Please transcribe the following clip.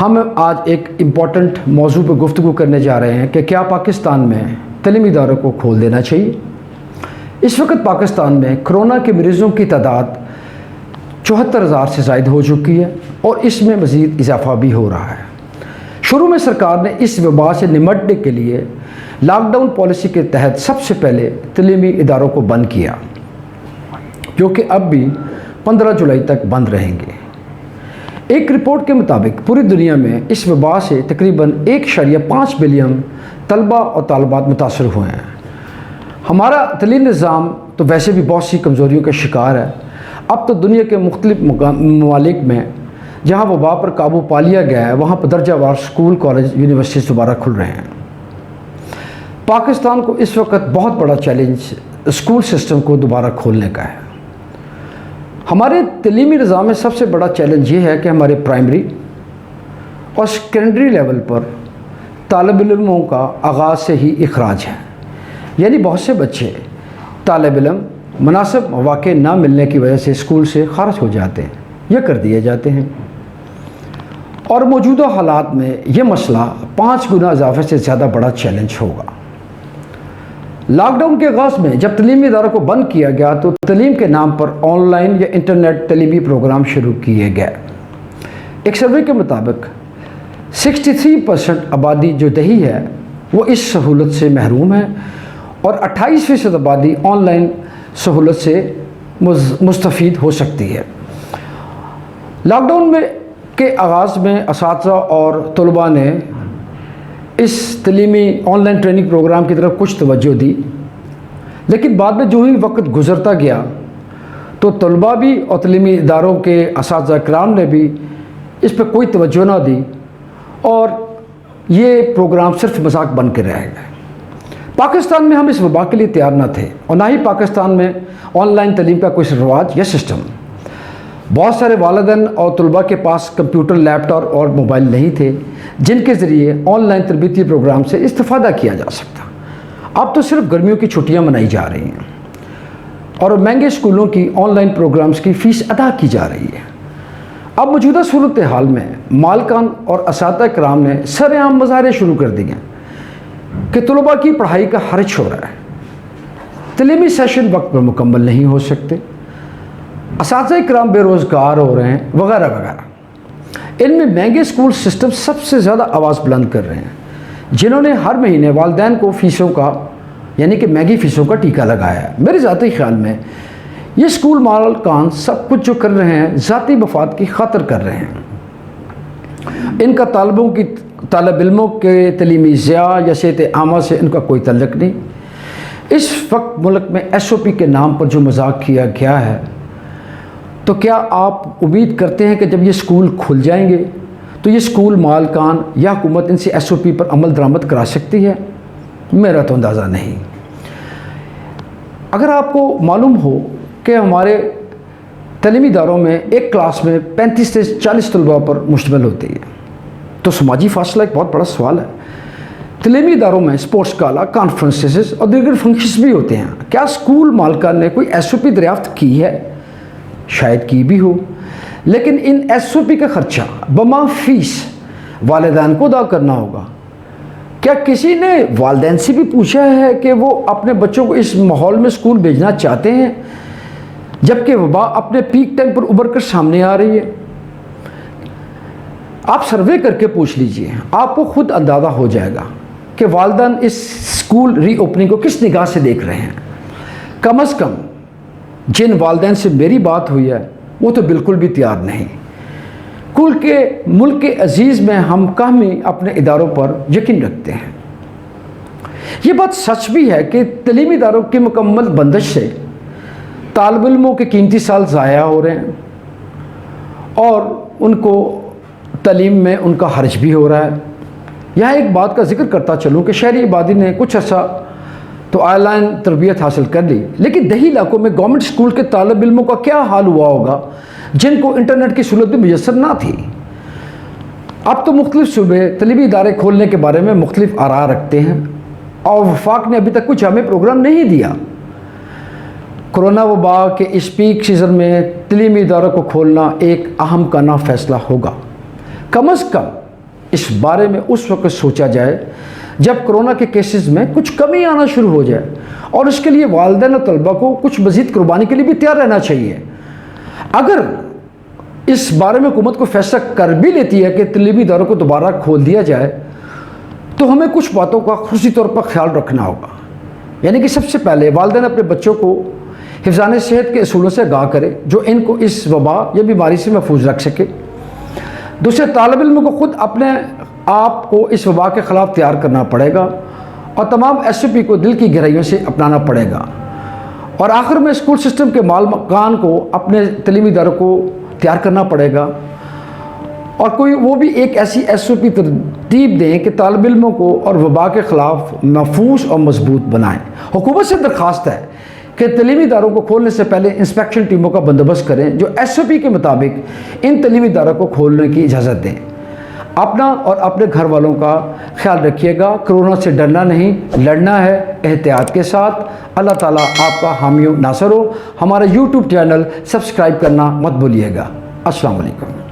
हम आज एक इम्पॉर्टेंट मौजू पर गुफ्तगू करने जा रहे हैं कि क्या पाकिस्तान में तलीमी इदारों को खोल देना चाहिए। इस वक्त पाकिस्तान में कोरोना के मरीज़ों की तादाद 74,000 से ज़ायद हो चुकी है और इसमें मज़ीद इजाफा भी हो रहा है। शुरू में सरकार ने इस वबा से निमटने के लिए लॉकडाउन पॉलिसी के तहत सबसे पहले तलीमी इदारों को बंद किया, जो कि अब भी 15 जुलाई तक बंद रहेंगे। एक रिपोर्ट के मुताबिक पूरी दुनिया में इस वबा से तकरीबन 1.5 बिलियन तलबा और तालिबात मुतासर हुए हैं। हमारा तलीम निज़ाम तो वैसे भी बहुत सी कमज़ोरियों का शिकार है। अब तो दुनिया के मुख्तलिफ ममालिक में जहाँ वबा पर काबू पा लिया गया है, वहाँ पर दर्जावार स्कूल, कॉलेज, यूनिवर्सिटीज़ दोबारा खुल रहे हैं। पाकिस्तान को इस वक्त बहुत बड़ा चैलेंज स्कूल सिस्टम को दोबारा खोलने का है। हमारे तलीमी निज़ाम में सबसे बड़ा चैलेंज ये है कि हमारे प्राइमरी और सेकेंडरी लेवल पर तालिब इल्मों का आगाज़ से ही इखराज है, यानी बहुत से बच्चे तालिब इल्म मुनासिब मौक़े ना मिलने की वजह से स्कूल से खारिज हो जाते हैं या कर दिए जाते हैं। और मौजूदा हालात में यह मसला 5 गुना इजाफे से ज़्यादा बड़ा चैलेंज होगा। लॉकडाउन के आगाज़ में जब तलीमी इदारों को बंद किया गया तो तलीम के नाम पर ऑनलाइन या इंटरनेट तलीमी प्रोग्राम शुरू किए गए। एक सर्वे के मुताबिक 63% आबादी जो दही है वो इस सहूलत से महरूम है और 28% आबादी ऑनलाइन सहूलत से मुस्तफ़ीद हो सकती है। लॉकडाउन में के आगाज़ में असातिज़ा और तलबा ने इस तलीमी ऑनलाइन ट्रेनिंग प्रोग्राम की तरफ कुछ तवज्जो दी, लेकिन बाद में जो ही वक्त गुज़रता गया तो तलबा भी और तलीमी इदारों के असातिज़ा किराम ने भी इस पर कोई तवज्जो ना दी और ये प्रोग्राम सिर्फ मजाक बन के रह गए। पाकिस्तान में हम इस वबा के लिए तैयार ना थे और ना ही पाकिस्तान में ऑनलाइन तलीम का कोई रवाज या सिस्टम। बहुत सारे वालिदैन और तलबा के पास कंप्यूटर, लैपटॉप और मोबाइल नहीं थे जिनके ज़रिए ऑनलाइन तरबियती प्रोग्राम से इस्तेफ़ादा किया जा सकता। अब तो सिर्फ गर्मियों की छुट्टियां मनाई जा रही हैं और महंगे स्कूलों की ऑनलाइन प्रोग्राम्स की फ़ीस अदा की जा रही है। अब मौजूदा सूरत हाल में मालकान और असातिज़ा किराम ने सरेआम मुज़ाहरे शुरू कर दिए कि तलबा की पढ़ाई का खर्च हो रहा है, तलीमी सेशन वक्त पर मुकम्मल नहीं हो सकते, असातिज़ा किराम बेरोज़गार हो रहे हैं, वगैरह वगैरह। इनमें महंगे स्कूल सिस्टम सबसे ज़्यादा आवाज़ बुलंद कर रहे हैं, जिन्होंने हर महीने वालिदैन को फ़ीसों का यानी कि महंगी फ़ीसों का टीका लगाया है। मेरे ज़ाती ख्याल में ये स्कूल मालकान सब कुछ जो कर रहे हैं ज़ाती मफाद की खातिर कर रहे हैं। इनका तालिब इल्मों के तलीमी ज़िया या सेहत आमा से इनका कोई तल्लुक़ नहीं। इस वक्त मुल्क में SOP के नाम पर जो मजाक किया गया है, तो क्या आप उम्मीद करते हैं कि जब ये स्कूल खुल जाएंगे तो ये स्कूल मालकान या हुकूमत इनसे SOP पर अमल दरामद करा सकती है? मेरा तो अंदाज़ा नहीं। अगर आपको मालूम हो कि हमारे तलीमी इदारों में एक क्लास में 35 से 40 तलबा पर मुश्तमिल होती है, तो समाजी फासला एक बहुत बड़ा सवाल है। तलीमी इदारों में स्पोर्ट्स गाला, कॉन्फ्रेंसेस और दीगर फंक्शंस भी होते हैं। क्या स्कूल मालकान ने कोई SOP दरियाफ्त की है? शायद की भी हो, लेकिन इन SOP का खर्चा बमा फीस वालिदैन को अदा करना होगा। क्या किसी ने वालिदैन से भी पूछा है कि वो अपने बच्चों को इस माहौल में स्कूल भेजना चाहते हैं जबकि वबा अपने पीक टाइम पर उभर कर सामने आ रही है? आप सर्वे करके पूछ लीजिए, आपको खुद अंदाज़ा हो जाएगा कि वालिदैन इस स्कूल रीओपनिंग को किस निगाह से देख रहे हैं। कम से कम जिन वालिदैन से मेरी बात हुई है वो तो बिल्कुल भी तैयार नहीं। कुल के मुल्क के अजीज़ में हम कामी अपने इदारों पर यकीन रखते हैं। ये बात सच भी है कि तलीमी इदारों की मुकम्मल बंदिश से तालिब इल्मों के कीमती साल ज़ाया हो रहे हैं और उनको तलीम में उनका हर्ज भी हो रहा है। यहाँ एक बात का जिक्र करता चलूँ कि शहरी आबादी ने कुछ अर्सा तो ऑनलाइन तरबियत हासिल कर ली, लेकिन दही इलाकों में गवर्नमेंट स्कूल के तालिब इल्मों का क्या हाल हुआ होगा जिनको इंटरनेट की सहूलत भी मुयसर ना थी। अब तो मुख्तलिफ सूबे तलीमी इदारे खोलने के बारे में मुख्तलिफ आरा रखते हैं और वफाक ने अभी तक कुछ हमें प्रोग्राम नहीं दिया। कोरोना वबा के इस पीक सीज़न में तलीमी इदारों को खोलना एक अहम काना फैसला होगा। कम अज़ कम इस बारे में उस वक्त सोचा जाए जब कोरोना के केसेस में कुछ कमी आना शुरू हो जाए, और इसके लिए वालिदैन और तलबा को कुछ मज़ीद कुर्बानी के लिए भी तैयार रहना चाहिए। अगर इस बारे में हुकूमत को फैसला कर भी लेती है कि तलीमी इदारों को दोबारा खोल दिया जाए, तो हमें कुछ बातों का खुसूसी तौर पर ख्याल रखना होगा। यानी कि सबसे पहले वालिदैन अपने बच्चों को हिफ़्ज़ान सेहत के असूलों से आगाह करें जो इनको इस वबा या बीमारी से महफूज रख सके। दूसरे, तालिब इल्म को ख़ुद अपने आप को इस वबा के ख़िलाफ़ तैयार करना पड़ेगा और तमाम SOP को दिल की गहराइयों से अपनाना पड़ेगा। और आखिर में स्कूल सिस्टम के माल मकान को अपने तलीमी इदारों को तैयार करना पड़ेगा, और कोई वो भी एक ऐसी SOP तरतीब दें कि तालिब इल्मों को और वबा के ख़िलाफ़ महफूज और मजबूत बनाएँ। हुकूमत से दरख्वास्त है कि तलीमी इदारों को खोलने से पहले इंस्पेक्शन टीमों का बंदोबस्त करें जो SOP के मुताबिक इन तलीमी इदारों को खोलने की इजाज़त दें। अपना और अपने घर वालों का ख्याल रखिएगा। कोरोना से डरना नहीं, लड़ना है एहतियात के साथ। अल्लाह ताला आपका हामी नासर हो। हमारा YouTube चैनल सब्सक्राइब करना मत भूलिएगा। अस्सलाम वालेकुम।